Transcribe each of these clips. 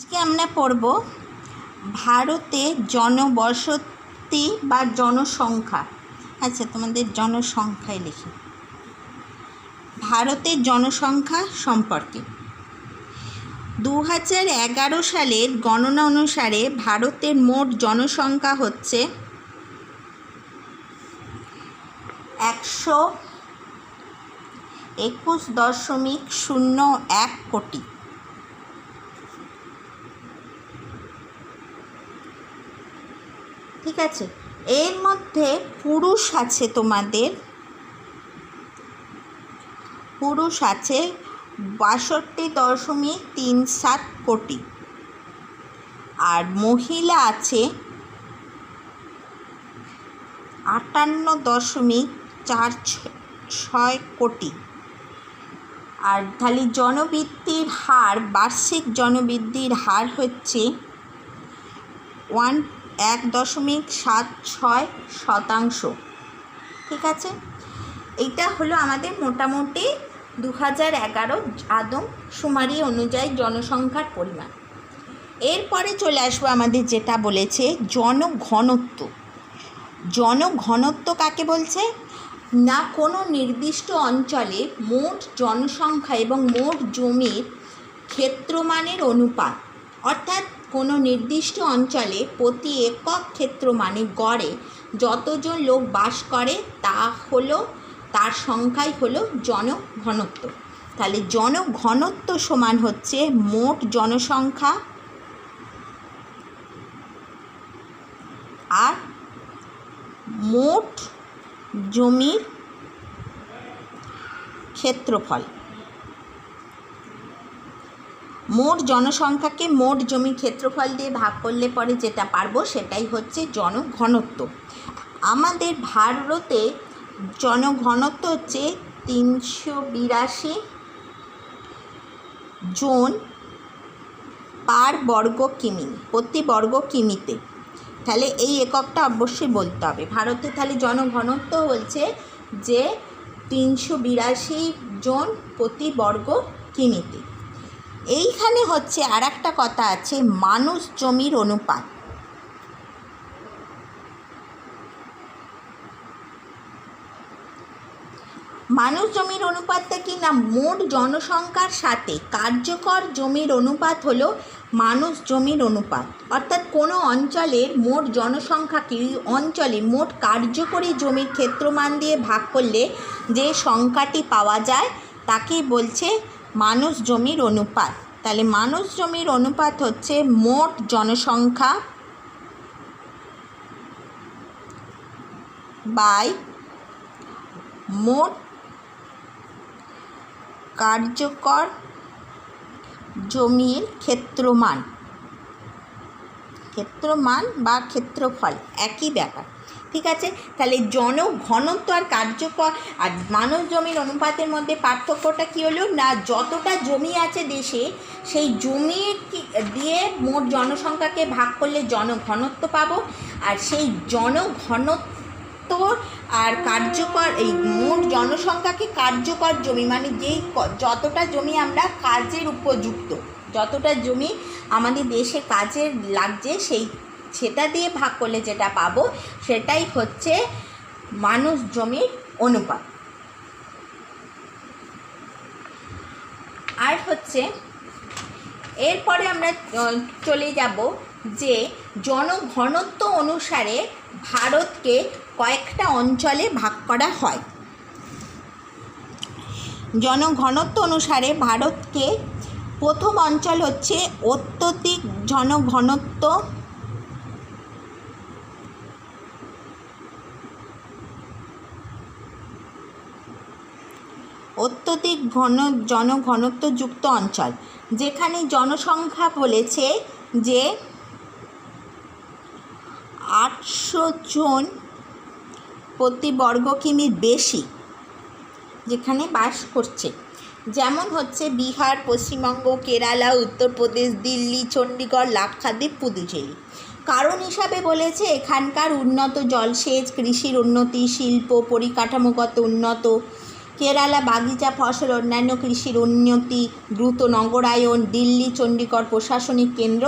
আজকে আমরা পড়ব ভারতে জনবসতি বা জনসংখ্যা। আচ্ছা, তোমাদের জনসংখ্যায় লিখি ভারতের জনসংখ্যা সম্পর্কে। 2011 সালের গণনা অনুসারে ভারতের মোট জনসংখ্যা হচ্ছে 121.01 কোটি। ঠিক আছে, এর মধ্যে পুরুষ আছে 62.37 কোটি, আর মহিলা আছে 58.46 কোটি। আর তাহলে জনবৃদ্ধির হার, বার্ষিক জনবৃদ্ধির হার হচ্ছে 1.76%। ঠিক আছে, এইটা হলো আমাদের মোটামুটি 2011 আদমশুমারি অনুযায়ী জনসংখ্যার পরিমাণ। এরপরে চলে আসবো আমাদের যেটা বলেছে জনঘনত্ব। জনঘনত্ব কাকে বলছে না, কোনো নির্দিষ্ট অঞ্চলে মোট জনসংখ্যা এবং মোট জমির ক্ষেত্রমানের অনুপাত, অর্থাৎ কোনো নির্দিষ্ট অঞ্চলে প্রতি একক ক্ষেত্রমানে গড়ে যতজন লোক বাস করে তার সংখ্যাই হলো জনঘনত্ব। তাহলে জনঘনত্ব সমান হচ্ছে মোট জনসংখ্যা আর মোট জমির ক্ষেত্রফল। মোট জনসংখ্যাকে মোট জমির ক্ষেত্রফল দিয়ে ভাগ করলে পরে যেটা পারবো সেটাই হচ্ছে জনঘনত্ব। আমাদের ভারতে জনঘনত্ব হচ্ছে 382 জন পার বর্গ কিমি, প্রতি বর্গ কিমিতে। তাহলে এই এককটা অবশ্যই বলতে হবে ভারতে। তাহলে জনঘনত্ব বলছে যে 382 জন প্রতি বর্গ কিমিতে। এইখানে হচ্ছে আর একটা কথা আছে, মানুষ জমির অনুপাত। মানুষ জমির অনুপাতটা কি না, মোট জনসংখ্যার সাথে কার্যকর জমির অনুপাত হলো মানুষ জমির অনুপাত। অর্থাৎ কোনো অঞ্চলের মোট জনসংখ্যাকে অঞ্চলে মোট কার্যকরী জমির ক্ষেত্রমান দিয়ে ভাগ করলে যে সংখ্যাটি পাওয়া যায় তাকেই বলছে মানুষ জমির অনুপাত। তাহলে মানুষ জমির অনুপাত হচ্ছে মোট জনসংখ্যা বাই মোট কার্যকর জমির ক্ষেত্রমান বা ক্ষেত্রফল একই ব্যাপার। ঠিক আছে, তাহলে জনঘনত্ব আর কার্যকর আর মানুষ জমির অনুপাতের মধ্যে পার্থক্যটা কী হলো না, যতটা জমি আছে দেশে সেই জমি দিয়ে মোট জনসংখ্যাকে ভাগ করলে জনঘনত্ব পাবো, আর সেই জনঘনত্ব আর কার্যকর এই মোট জনসংখ্যাকে কার্যকর জমি মানে যেই যতটা জমি আমরা কাজের উপযুক্ত, যতটা জমি আমাদের দেশে কাজে লাগছে সেটা দিয়ে ভাগ করলে যেটা পাবো সেটাই হচ্ছে মানুষ জমির অনুপাত। আর হচ্ছে এরপরে আমরা চলে যাব যে জনঘনত্ব অনুসারে ভারতকে কয়েকটা অঞ্চলে ভাগ করা হয়। জনঘনত্ব অনুসারে ভারতকে প্রথম অঞ্চল হচ্ছে অত্যধিক জনঘনত্ব, জনঘনত্বযুক্ত অঞ্চল, যেখানে জনসংখ্যা বলেছে যে 800 জন প্রতি বর্গ কিমির বেশি যেখানে বাস করছে। যেমন হচ্ছে বিহার, পশ্চিমবঙ্গ, কেরালা, উত্তরপ্রদেশ, দিল্লি, চণ্ডীগড়, লাক্ষাদ্বীপ, পুদুচেরি। কারণ হিসাবে বলেছে এখানকার উন্নত জলসেচ, কৃষির উন্নতি, শিল্প, পরিকাঠামোগত উন্নত, কেরালা বাগিচা ফসল, অন্যান্য কৃষির উন্নতি, দ্রুত নগরায়ন, দিল্লি চণ্ডীগড় প্রশাসনিক কেন্দ্র,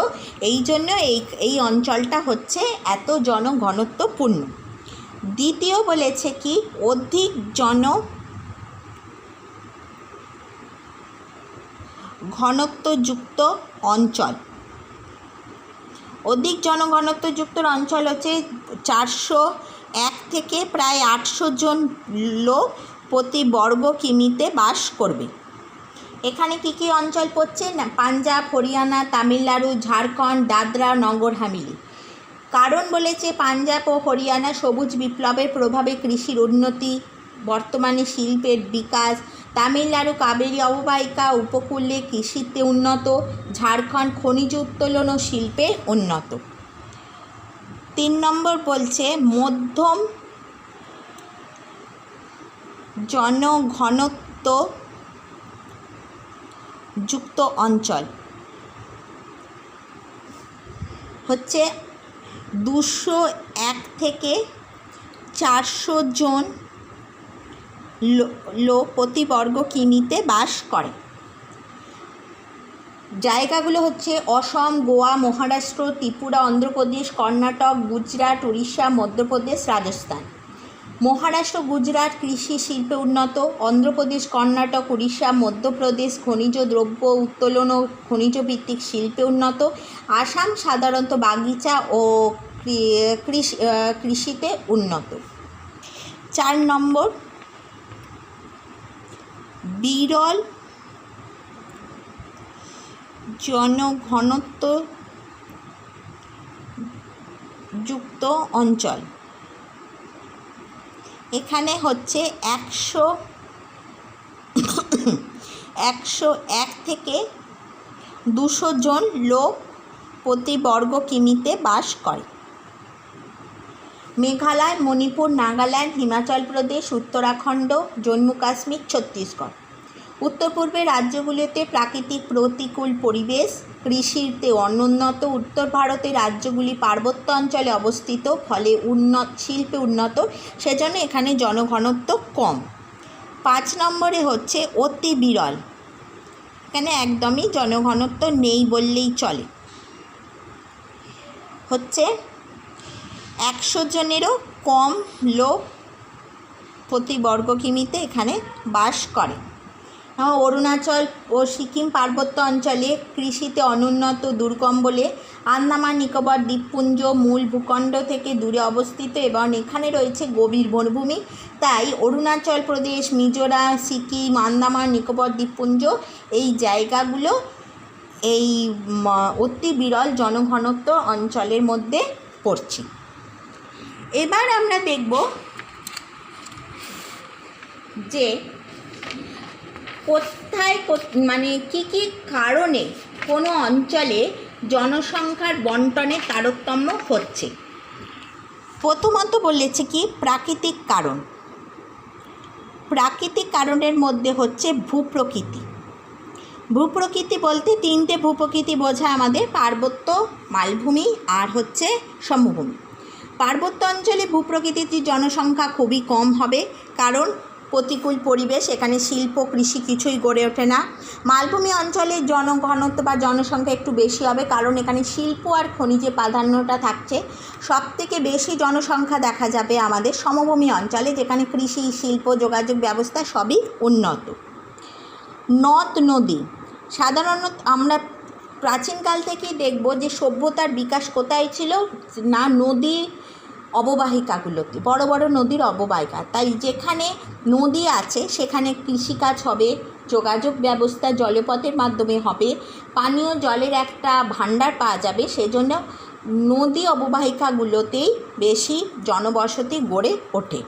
এই জন্য এই অঞ্চলটা হচ্ছে এত জনঘনত্বপূর্ণ। দ্বিতীয় বলেছে কি, অধিক জনঘনত্বযুক্ত অঞ্চল। অধিক জনঘনত্বযুক্ত অঞ্চল হচ্ছে 401 থেকে প্রায় 800 জন লোক প্রতি বর্গ কিমিতে বাস করবে। এখানে কি কি অঞ্চল পড়ছে না, পাঞ্জাব, হরিয়ানা, তামিলনাড়ু, ঝাড়খণ্ড, দাদরা, নগর হাভেলি। কারণ বলেছে পাঞ্জাব ও হরিয়ানা সবুজ বিপ্লবের প্রভাবে কৃষির উন্নতি, বর্তমানে শিল্পের বিকাশ, তামিলনাড়ু কাবেরী অববাহিকা উপকূলে কৃষিতে উন্নত, ঝাড়খণ্ড খনিজ উত্তোলন ও শিল্পে উন্নত। 3 নম্বর বলছে মধ্যম জনঘনত্ব যুক্ত অঞ্চল হচ্ছে 201 থেকে 400 জন লোক প্রতি বর্গ কিমিতে বাস করে। জায়গাগুলো হচ্ছে অসম, গোয়া, মহারাষ্ট্র, ত্রিপুরা, অন্ধ্রপ্রদেশ, কর্ণাটক, গুজরাট, উড়িষ্যা, মধ্যপ্রদেশ, রাজস্থান। মহারাষ্ট্র, গুজরাট কৃষি শিল্পে উন্নত, অন্ধ্রপ্রদেশ, কর্ণাটক, উড়িষ্যা, মধ্যপ্রদেশ খনিজ দ্রব্য উত্তোলন ও খনিজ ভিত্তিক শিল্পে উন্নত। আসাম সাধারণত বাগিচা ও কৃষিতে উন্নত। 4 নম্বর বিরল জনঘনত্ব যুক্ত অঞ্চল। এখানে হচ্ছে 101 থেকে 200 জন লোক প্রতি বর্গ কিমিতে বাস করে। মেঘালয়, মণিপুর, নাগাল্যান্ড, হিমাচল প্রদেশ, উত্তরাখণ্ড, জম্মু কাশ্মীর, ছত্তিশগড়। উত্তর পূর্বের রাজ্যগুলিতে প্রাকৃতিক প্রতিকূল পরিবেশ, কৃষিতে অনুন্নত। উত্তর ভারতের রাজ্যগুলি পার্বত্য অঞ্চলে অবস্থিত, ফলে শিল্পে উন্নত, সেজন্য এখানে জনঘনত্ব কম। 5 নম্বরে হচ্ছে অতি বিরল। এখানে একদমই জনঘনত্ব নেই বললেই চলে। হচ্ছে 100 জনেরও কম লোক প্রতি বর্গ কিমিতে এখানে বাস করে। অরুণাচল ও সিকিম পার্বত্য অঞ্চলে কৃষিতে অনুন্নত, দুর্গম বলে আন্দামান নিকোবর দ্বীপপুঞ্জ মূল ভূখণ্ড থেকে দূরে অবস্থিত এবং এখানে রয়েছে গভীর বনভূমি। তাই অরুণাচল প্রদেশ, মিজোরাম, সিকিম, আন্দামান নিকোবর দ্বীপপুঞ্জ এই জায়গাগুলো এই অতি বিরল জনঘনত্ব অঞ্চলের মধ্যে পড়ছে। এবার আমরা দেখব যে কোথায় মানে কী কারণে কোনো অঞ্চলে জনসংখ্যার বণ্টনে তারতম্য হচ্ছে। প্রথমত বলেছে কি প্রাকৃতিক কারণ। প্রাকৃতিক কারণের মধ্যে হচ্ছে ভূপ্রকৃতি। ভূপ্রকৃতি বলতে 3টে ভূপ্রকৃতি বোঝায় আমাদের, পার্বত্য, মালভূমি আর হচ্ছে সমভূমি। পার্বত্য অঞ্চলে ভূপ্রকৃতির জনসংখ্যা খুবই কম হবে, কারণ প্রতিকূল পরিবেশ, এখানে শিল্প কৃষি কিছুই গড়ে ওঠে না। মালভূমি অঞ্চলে জনঘনত্ব বা জনসংখ্যা একটু বেশি হবে, কারণ এখানে শিল্প আর খনিজে প্রাধান্যটা থাকছে। সবথেকে বেশি জনসংখ্যা দেখা যাবে আমাদের সমভূমি অঞ্চলে, যেখানে কৃষি, শিল্প, যোগাযোগ ব্যবস্থা সবই উন্নত। নদ নদী, সাধারণত আমরা প্রাচীনকাল থেকেই দেখব যে সভ্যতার বিকাশ কোথায় ছিল না, নদী অববাহিকাগুলোতে, বড় বড় নদীর অববাহিকা। তাই যেখানে নদী আছে সেখানে কৃষিকাজ হবে, যোগাযোগ ব্যবস্থা জলপথের মাধ্যমে হবে, পানীয় জলের একটা ভাণ্ডার পাওয়া যাবে, সেজন্য নদী অববাহিকাগুলোতেই বেশি জনবসতি গড়ে ওঠে।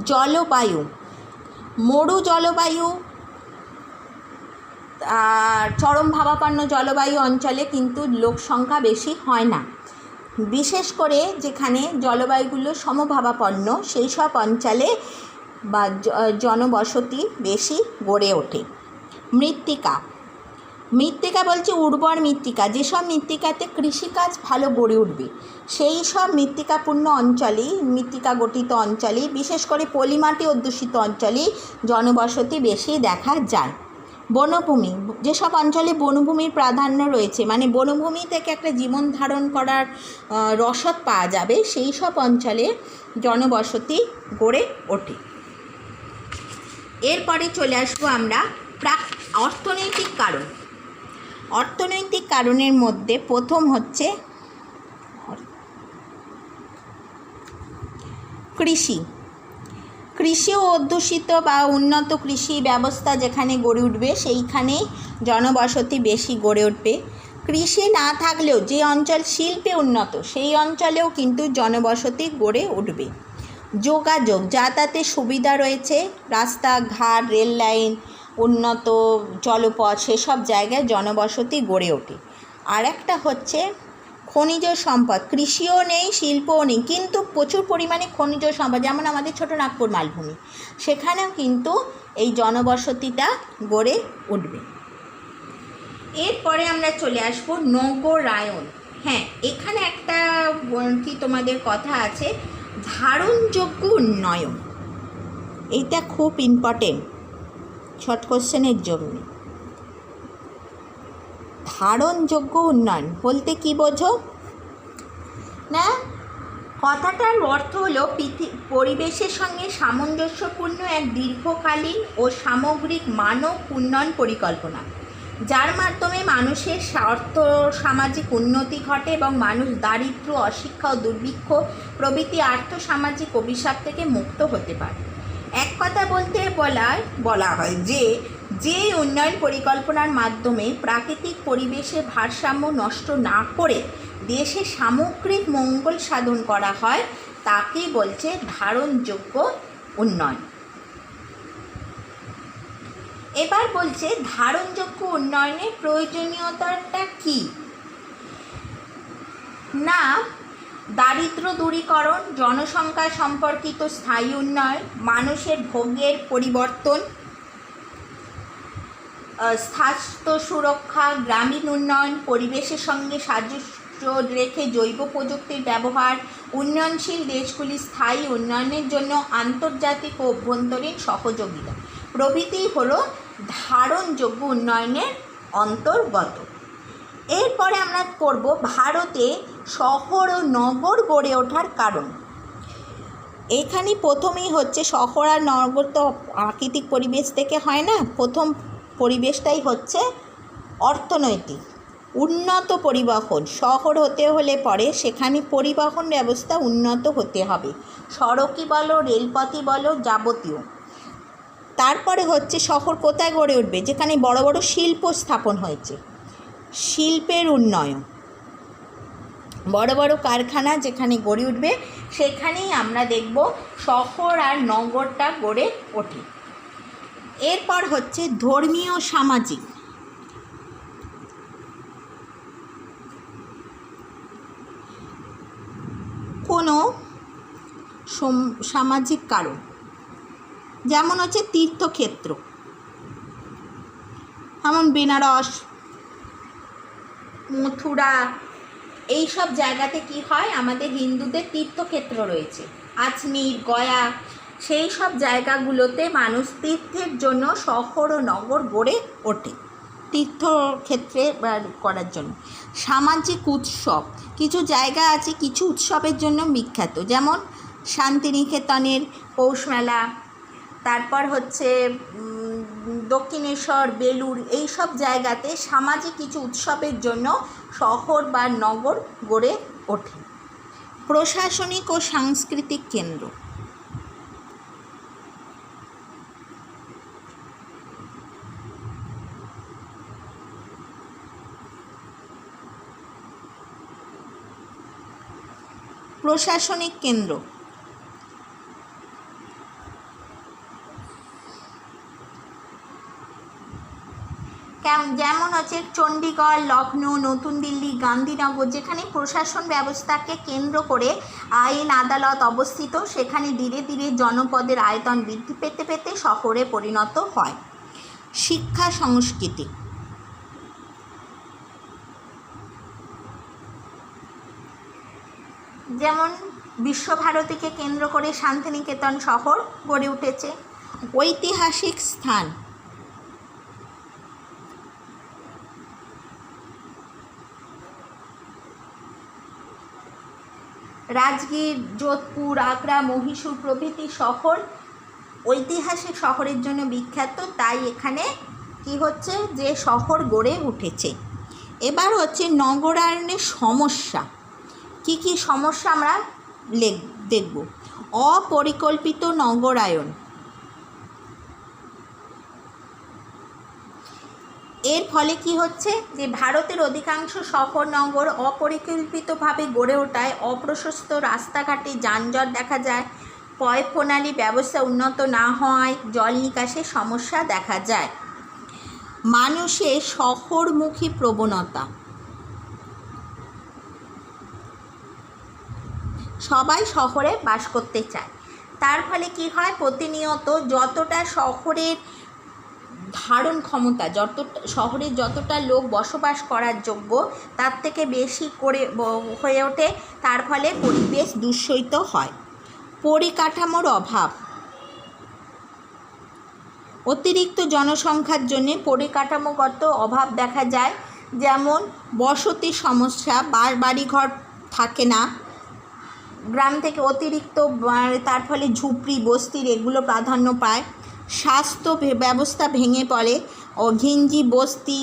জলবায়ু, মরু জলবায়ু আর চরম ভাবাপন্ন জলবায়ু অঞ্চলে কিন্তু লোক সংখ্যা বেশি হয় না। বিশেষ করে যেখানে জলবায়ুগুলো সমভাবাপন্ন সেই সব অঞ্চলে বা জনবসতি বেশি গড়ে ওঠে। মৃত্তিকা, মৃত্তিকা বলছে উর্বর মৃত্তিকা, যেসব মৃত্তিকাতে কৃষিকাজ ভালো গড়ে উঠবে সেই সব মৃত্তিকাপূর্ণ অঞ্চলেই, মৃত্তিকা গঠিত অঞ্চলেই, বিশেষ করে পলিমাটি অধ্যুষিত অঞ্চলেই জনবসতি বেশি দেখা যায়। বনভূমি, যেসব অঞ্চলে বনভূমির প্রাধান্য রয়েছে, মানে বনভূমি থেকে একটা জীবন ধারণ করার রসদ পাওয়া যাবে, সেই সব অঞ্চলে জনবসতি গড়ে ওঠে। এরপরে চলে আসবো আমরা অর্থনৈতিক কারণ। অর্থনৈতিক কারণের মধ্যে প্রথম হচ্ছে কৃষি। কৃষি ও অধ্যুষিত বা উন্নত কৃষি ব্যবস্থা যেখানে গড়ে উঠবে সেইখানে জনবসতি বেশি গড়ে উঠবে। কৃষি না থাকলেও যে অঞ্চল শিল্পে উন্নত সেই অঞ্চলেও কিন্তু জনবসতি গড়ে উঠবে। যোগাযোগ, যাতায়াতের সুবিধা রয়েছে, রাস্তাঘাট, রেল লাইন, উন্নত জলপথ, সেসব জায়গায় জনবসতি গড়ে ওঠে। আর একটা হচ্ছে খনিজ সম্পদ। কৃষিও নেই, শিল্পও নেই, কিন্তু প্রচুর পরিমাণে খনিজ সম্পদ, যেমন আমাদের ছোটনাগপুর মালভূমি, সেখানেও কিন্তু এই জনবসতিটা গড়ে উঠবে। এরপরে আমরা চলে আসব নগরায়ন। হ্যাঁ, এখানে একটা কি তোমাদের কথা আছে, ধারণযোগ্য উন্নয়ন। এইটা খুব ইম্পর্টেন্ট শর্ট কোশ্চেনের জন্য। ধারণযোগ্য উন্নয়ন বলতে কি বোঝো না? কথাটার অর্থ হলো পরিবেশের সঙ্গে সামঞ্জস্যপূর্ণ এক দীর্ঘকালীন ও সামগ্রিক মানব উন্নয়ন পরিকল্পনা, যার মাধ্যমে মানুষের সামাজিক উন্নতি ঘটে এবং মানুষ দারিদ্র্য, অশিক্ষা ও দুর্ভিক্ষ প্রভৃতি আর্থসামাজিক অভিশাপ থেকে মুক্ত হতে পারে। এক কথা বলতে বলা হয় যে উন্নয়ন পরিকল্পনার মাধ্যমে প্রাকৃতিক পরিবেশের ভারসাম্য নষ্ট না করে দেশে সামগ্রিক মঙ্গল সাধন করা হয় তাকেই বলছে ধারণযোগ্য উন্নয়ন। এবার বলছে ধারণযোগ্য উন্নয়নের প্রয়োজনীয়তাটা কি না, দারিদ্র্য দূরীকরণ, জনসংখ্যা সম্পর্কিত স্থায়ী উন্নয়ন, মানুষের ভোগের পরিবর্তন, স্বাস্থ্য সুরক্ষা, গ্রামীণ উন্নয়ন, পরিবেশের সঙ্গে সাদৃশ্য রেখে জৈব প্রযুক্তির ব্যবহার, উন্নয়নশীল দেশগুলির স্থায়ী উন্নয়নের জন্য আন্তর্জাতিক ও অভ্যন্তরীণ সহযোগিতা প্রভৃতি হলো ধারণযোগ্য উন্নয়নের অন্তর্গত। এরপরে আমরা করব ভারতে শহর ও নগর গড়ে ওঠার কারণ। এখানে প্রথমেই হচ্ছে শহর আর নগর তো প্রাকৃতিক পরিবেশ থেকে হয় না, প্রথম পরিবেশটাই হচ্ছে অর্থনৈতিক। উন্নত পরিবহন, শহর হতে হলে পরে সেখানে পরিবহন ব্যবস্থা উন্নত হতে হবে, সড়কই বলো, রেলপথই বলো, যাবতীয়। তারপরে হচ্ছে শহর কোথায় গড়ে উঠবে, যেখানে বড় বড় শিল্প স্থাপন হয়েছে, শিল্পের উন্নয়ন, বড় বড় কারখানা যেখানে গড়ে উঠবে সেখানেই আমরা দেখব শহর আর নগরটা গড়ে ওঠে। এরপর হচ্ছে ধর্মীয় সামাজিক। কোনো সামাজিক কারণ, যেমন হচ্ছে তীর্থক্ষেত্র, যেমন বেনারস, মথুরা, এই সব জায়গাতে কি হয়, আমাদের হিন্দুদের তীর্থক্ষেত্র রয়েছে, আজমির, গয়া, সেই সব জায়গাগুলোতে মানুষ তীর্থের জন্য শহর ও নগর গড়ে ওঠে, তীর্থক্ষেত্রে করার জন্য। সামাজিক উৎসব, কিছু জায়গা আছে কিছু উৎসবের জন্য বিখ্যাত, যেমন শান্তিনিকেতনের পৌষ মেলা, তারপর হচ্ছে দক্ষিণেশ্বর, বেলুড়, এই সব জায়গাতে সামাজিক কিছু উৎসবের জন্য শহর বা নগর গড়ে ওঠে। প্রশাসনিক ও সাংস্কৃতিক কেন্দ্র। প্রশাসনিক কেন্দ্র যেমন হচ্ছে চণ্ডীগড়, লখনৌ, নতুন দিল্লি, গান্ধীনগর, যেখানে প্রশাসন ব্যবস্থাকে কেন্দ্র করে আইন আদালত অবস্থিত, সেখানে ধীরে ধীরে জনপদের আয়তন বৃদ্ধি পেতে পেতে শহরে পরিণত হয়। শিক্ষা সংস্কৃতি, যেমন বিশ্বভারতীকে কেন্দ্র করে শান্তিনিকেতন শহর গড়ে উঠেছে। ঐতিহাসিক স্থান, রাজগীর, যোধপুর, আগ্রা, মহীশূর প্রভৃতি শহর ঐতিহাসিক শহরের জন্য বিখ্যাত, তাই এখানে কি হচ্ছে যে শহর গড়ে উঠেছে। এবার হচ্ছে নগরায়নের সমস্যা। কি কি সমস্যা আমরা দেখব। অপরিকল্পিত নগরায়ন, এর ফলে কি হচ্ছে যে ভারতের অধিকাংশ শহর নগর অপরিকল্পিতভাবে গড়ে ওঠায় অপ্রশস্ত রাস্তাঘাটে যানজট দেখা যায়, পয় প্রণালী ব্যবস্থা উন্নত না হওয়ায় জল নিকাশের সমস্যা দেখা যায়। মানুষের শহরমুখী প্রবণতা, সবাই শহরে বাস করতে চায়, তার ফলে কি হয় প্রতিনিয়ত যতটা শহরের ধারণ ক্ষমতা, শহরে যতটা লোক বসবাস করার যোগ্য তার থেকে বেশি করে হয়ে ওঠে, তার ফলে পরিবেশ দূষিত হয়। পরিকাঠামোর অভাব, অতিরিক্ত জনসংখ্যার জন্য পরিকাঠামোগত অভাব দেখা যায়, যেমন বসতির সমস্যা, বাড়িঘর থাকে না, গ্রাম থেকে অতিরিক্ত, তার ফলে ঝুপড়ি বস্তির এগুলো প্রাধান্য পায়। স্বাস্থ্য ব্যবস্থা ভেঙে পড়ে, ও ঘিঞ্জি বস্তি,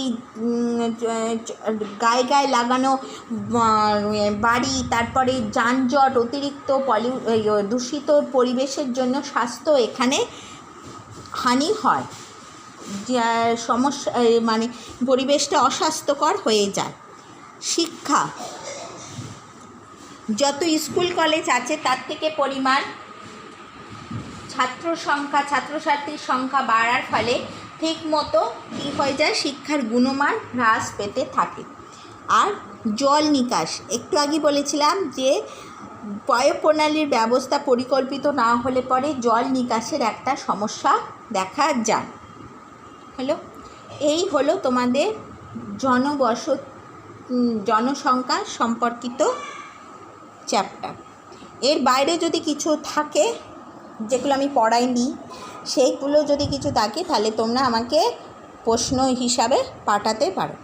গায়ে গায়ে লাগানো বাড়ি, তারপরে যানজট, অতিরিক্ত দূষিত পরিবেশের জন্য স্বাস্থ্য এখানে হানি হয়, সমস্যা মানে পরিবেশটা অস্বাস্থ্যকর হয়ে যায়। শিক্ষা, যত স্কুল কলেজ আছে তার থেকে পরিমাণ ছাত্রছাত্রীর সংখ্যা বাড়ার ফলে ঠিকমতো কী হয়ে যায়, শিক্ষার গুণমান হ্রাস পেতে থাকে। আর জল নিকাশ, একটু আগে বলেছিলাম যে পয়ঃপ্রণালীর ব্যবস্থা পরিকল্পিত না হলে পরে জল নিকাশের একটা সমস্যা দেখা যায়। এই হলো তোমাদের জনসংখ্যা সম্পর্কিত চ্যাপ্টার। এর বাইরে যদি কিছু থাকে যেগুলো আমি পড়াইনি, সেইগুলো যদি কিছু থাকে তাহলে তোমরা আমাকে প্রশ্ন হিসাবে পাঠাতে পারো।